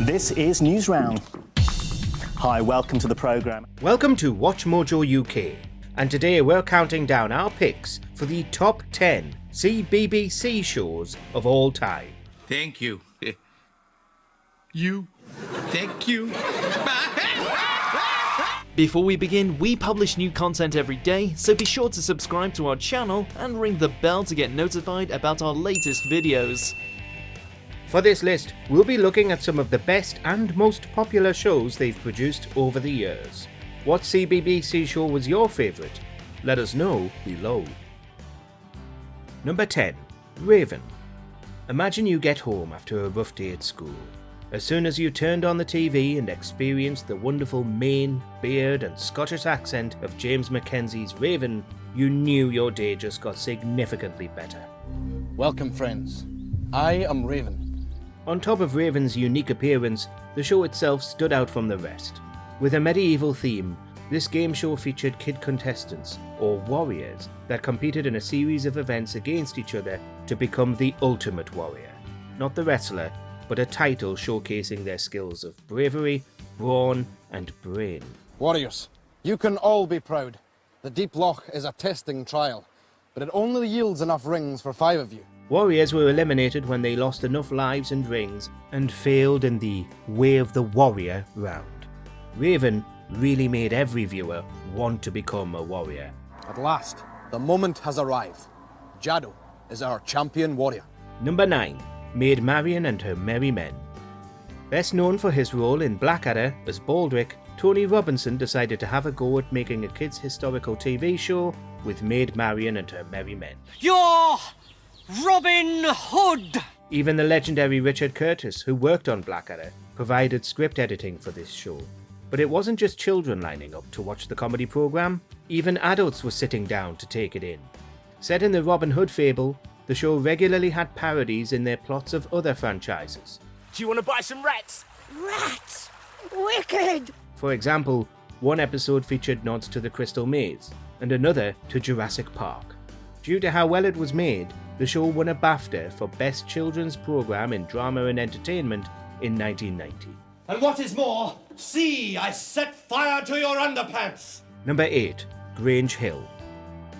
This is News Round. Hi, welcome to the programme. Welcome to WatchMojoUK, and today we're counting down our picks for the top 10 CBBC shows of all time. Thank you. Thank you. Before we begin, we publish new content every day, so be sure to subscribe to our channel and ring the bell to get notified about our latest videos. For this list, we'll be looking at some of the best and most popular shows they've produced over the years. What CBBC show was your favourite? Let us know below. Number 10. Raven. Imagine you get home after a rough day at school. As soon as you turned on the TV and experienced the wonderful mane, beard and Scottish accent of James Mackenzie's Raven, you knew your day just got significantly better. Welcome, friends. I am Raven. On top of Raven's unique appearance, the show itself stood out from the rest. With a medieval theme, this game show featured kid contestants, or warriors, that competed in a series of events against each other to become the ultimate warrior. Not the wrestler, but a title showcasing their skills of bravery, brawn, and brain. Warriors, you can all be proud. The Deep Loch is a testing trial, but it only yields enough rings for 5 of you. Warriors were eliminated when they lost enough lives and rings and failed in the Way of the Warrior round. Raven really made every viewer want to become a warrior. At last, the moment has arrived. Jado is our champion warrior. Number 9. Maid Marian and Her Merry Men. Best known for his role in Blackadder as Baldric, Tony Robinson decided to have a go at making a kids' historical TV show with Maid Marian and Her Merry Men. You're Robin Hood! Even the legendary Richard Curtis, who worked on Blackadder, provided script editing for this show. But it wasn't just children lining up to watch the comedy programme, even adults were sitting down to take it in. Set in the Robin Hood fable, the show regularly had parodies in their plots of other franchises. Do you want to buy some rats? Rats! Wicked! For example, one episode featured nods to the Crystal Maze, and another to Jurassic Park. Due to how well it was made, the show won a BAFTA for Best Children's Programme in Drama and Entertainment in 1990. And what is more, see, I set fire to your underpants! Number 8. Grange Hill.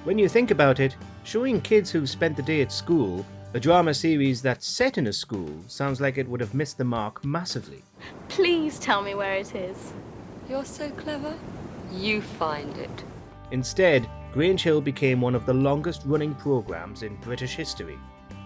When you think about it, showing kids who've spent the day at school a drama series that's set in a school sounds like it would have missed the mark massively. Please tell me where it is. You're so clever. You find it. Instead, Grange Hill became one of the longest-running programmes in British history,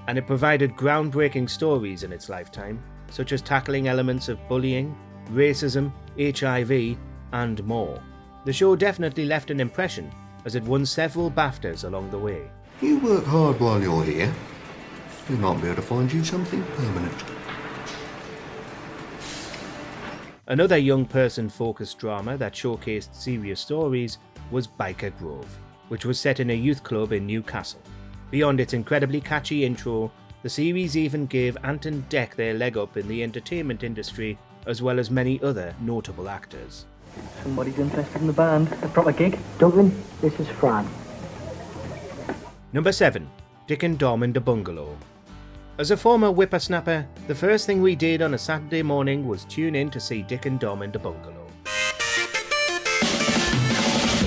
and it provided groundbreaking stories in its lifetime, such as tackling elements of bullying, racism, HIV, and more. The show definitely left an impression, as it won several BAFTAs along the way. You work hard while you're here. You might be able to find you something permanent. Another young person-focused drama that showcased serious stories was Biker Grove, which was set in a youth club in Newcastle. Beyond its incredibly catchy intro, the series even gave Ant and Dec their leg up in the entertainment industry, as well as many other notable actors. Somebody's interested in the band. A proper gig. Duncan, this is Fran. Number 7. Dick and Dom in the Bungalow. As a former whippersnapper, the first thing we did on a Saturday morning was tune in to see Dick and Dom in the Bungalow.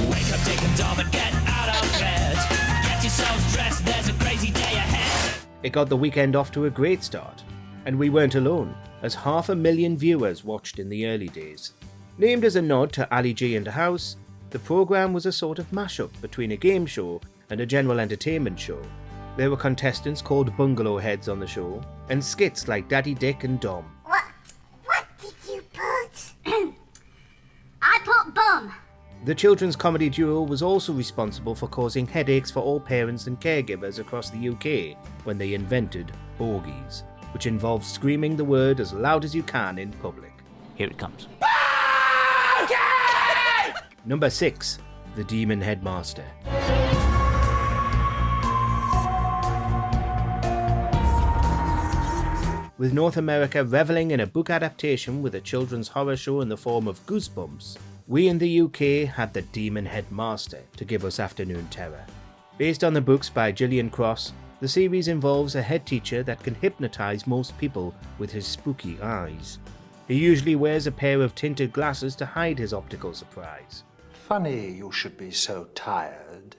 Wake up, Dick and Dom, and get out of bed. Get yourselves dressed, there's a crazy day ahead. It got the weekend off to a great start, and we weren't alone, as 500,000 viewers watched in the early days. Named as a nod to Ali G and the House, the programme was a sort of mashup between a game show and a general entertainment show. There were contestants called Bungalow Heads on the show, and skits like Daddy Dick and Dom. What did you put? I put bum. The children's comedy duo was also responsible for causing headaches for all parents and caregivers across the UK when they invented bogies, which involves screaming the word as loud as you can in public. Here it comes. Number 6. The Demon Headmaster. With North America revelling in a book adaptation with a children's horror show in the form of Goosebumps, we in the UK had The Demon Headmaster to give us afternoon terror. Based on the books by Gillian Cross, the series involves a head teacher that can hypnotise most people with his spooky eyes. He usually wears a pair of tinted glasses to hide his optical surprise. Funny you should be so tired,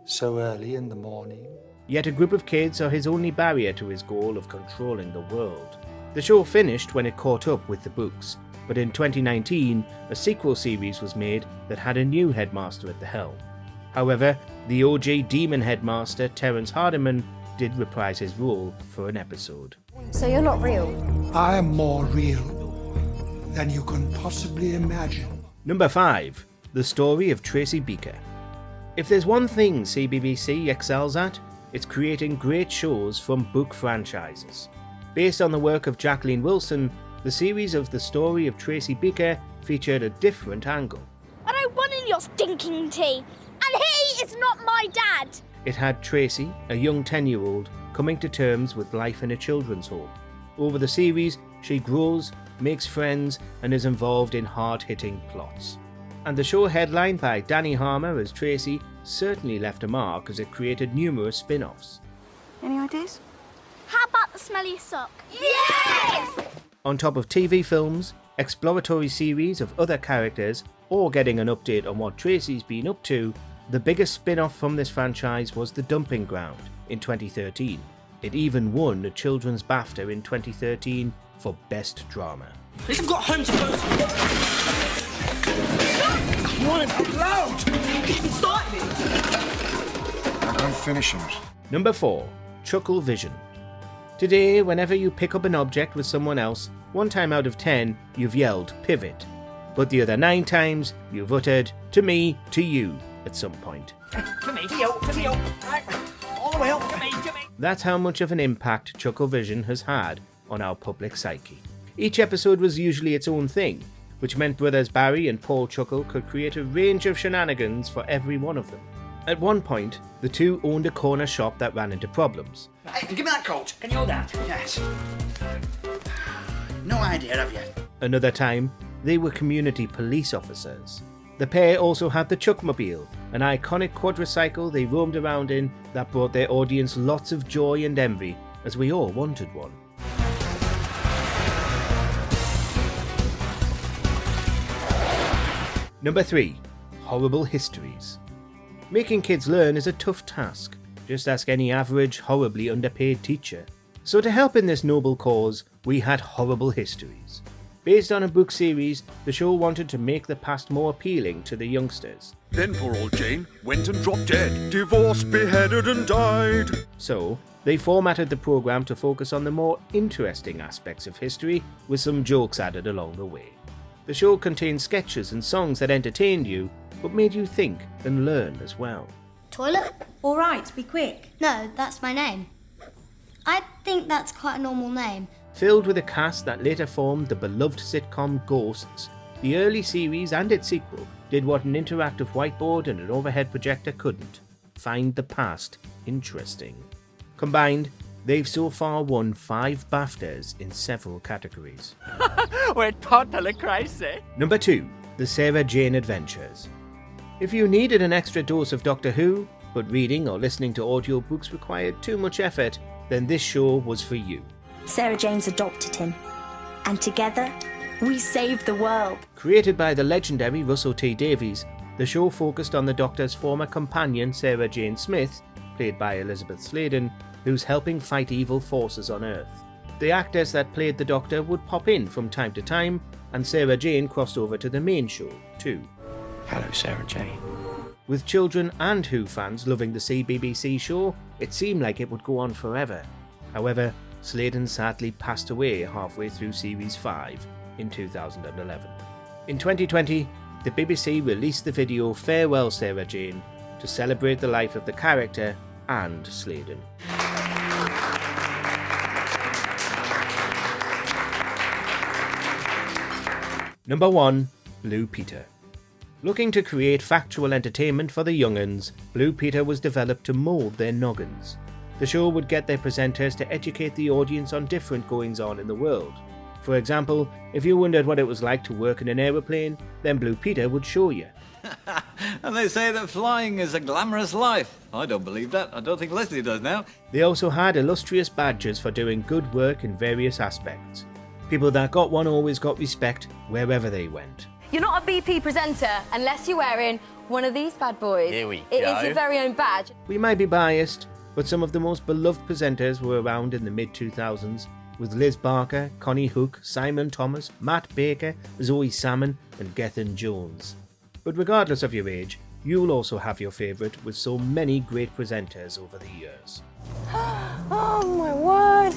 so early in the morning. Yet a group of kids are his only barrier to his goal of controlling the world. The show finished when it caught up with the books, but in 2019, a sequel series was made that had a new headmaster at the helm. However, the OG Demon Headmaster, Terence Hardiman, did reprise his role for an episode. So you're not real? I am more real than you can possibly imagine. Number 5. The Story of Tracy Beaker. If there's one thing CBBC excels at, it's creating great shows from book franchises. Based on the work of Jacqueline Wilson, the series of The Story of Tracy Beaker featured a different angle. I don't want in your stinking tea, and he is not my dad. It had Tracy, a young 10-year-old, coming to terms with life in a children's home. Over the series, she grows, makes friends, and is involved in hard-hitting plots. And the show, headlined by Danny Harmer as Tracy, certainly left a mark as it created numerous spin-offs. Any ideas? How about the smelly sock? Yes! On top of TV films, exploratory series of other characters, or getting an update on what Tracy's been up to, the biggest spin-off from this franchise was The Dumping Ground in 2013. It even won a Children's BAFTA in 2013 for Best Drama. I've got home to go to. Crying out loud! He started it! I'm finishing it. Number 4. Chuckle Vision. Today, whenever you pick up an object with someone else, 1 time out of 10, you've yelled, pivot. But the other 9 times, you've uttered, to me, to you, at some point. Come here, all the way up, come here. That's how much of an impact Chuckle Vision has had on our public psyche. Each episode was usually its own thing, which meant brothers Barry and Paul Chuckle could create a range of shenanigans for every one of them. At one point, the two owned a corner shop that ran into problems. Hey, give me that coat. Can you hold that? Yes. No idea, have you? Another time, they were community police officers. The pair also had the Chuckmobile, an iconic quadricycle they roamed around in that brought their audience lots of joy and envy, as we all wanted one. Number 3. Horrible Histories. Making kids learn is a tough task. Just ask any average, horribly underpaid teacher. So to help in this noble cause, we had Horrible Histories. Based on a book series, the show wanted to make the past more appealing to the youngsters. Then poor old Jane went and dropped dead, divorced, beheaded and died. So, they formatted the programme to focus on the more interesting aspects of history, with some jokes added along the way. The show contained sketches and songs that entertained you, but made you think and learn as well. Toilet? All right, be quick. No, that's my name. I think that's quite a normal name. Filled with a cast that later formed the beloved sitcom Ghosts, the early series and its sequel did what an interactive whiteboard and an overhead projector couldn't: find the past interesting. Combined, they've so far won 5 BAFTAs in several categories. We're totally crazy. Number 2. The Sarah Jane Adventures. If you needed an extra dose of Doctor Who, but reading or listening to audiobooks required too much effort, then this show was for you. Sarah Jane's adopted him, and together we saved the world. Created by the legendary Russell T Davies, the show focused on the Doctor's former companion Sarah Jane Smith, played by Elizabeth Sladen, who's helping fight evil forces on Earth. The actors that played the Doctor would pop in from time to time, and Sarah Jane crossed over to the main show too. Hello, Sarah Jane. With children and Who fans loving the CBBC show, it seemed like it would go on forever. However, Sladen sadly passed away halfway through Series 5 in 2011. In 2020, the BBC released the video Farewell Sarah Jane to celebrate the life of the character and Sladen. Number 1. Blue Peter. Looking to create factual entertainment for the young'uns, Blue Peter was developed to mould their noggins. The show would get their presenters to educate the audience on different goings-on in the world. For example, if you wondered what it was like to work in an aeroplane, then Blue Peter would show you. And they say that flying is a glamorous life. I don't believe that. I don't think Leslie does now. They also had illustrious badges for doing good work in various aspects. People that got one always got respect wherever they went. You're not a BP presenter unless you're wearing one of these bad boys. Here we It go. is your very own badge. We might be biased, but some of the most beloved presenters were around in the mid-2000s, with Liz Barker, Connie Hook, Simon Thomas, Matt Baker, Zoe Salmon and Gethin Jones. But regardless of your age, you'll also have your favourite with so many great presenters over the years. Oh my word.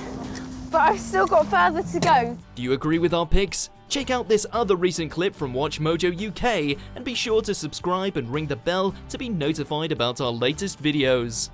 But I've still got further to go. Do you agree with our picks? Check out this other recent clip from WatchMojoUK and be sure to subscribe and ring the bell to be notified about our latest videos.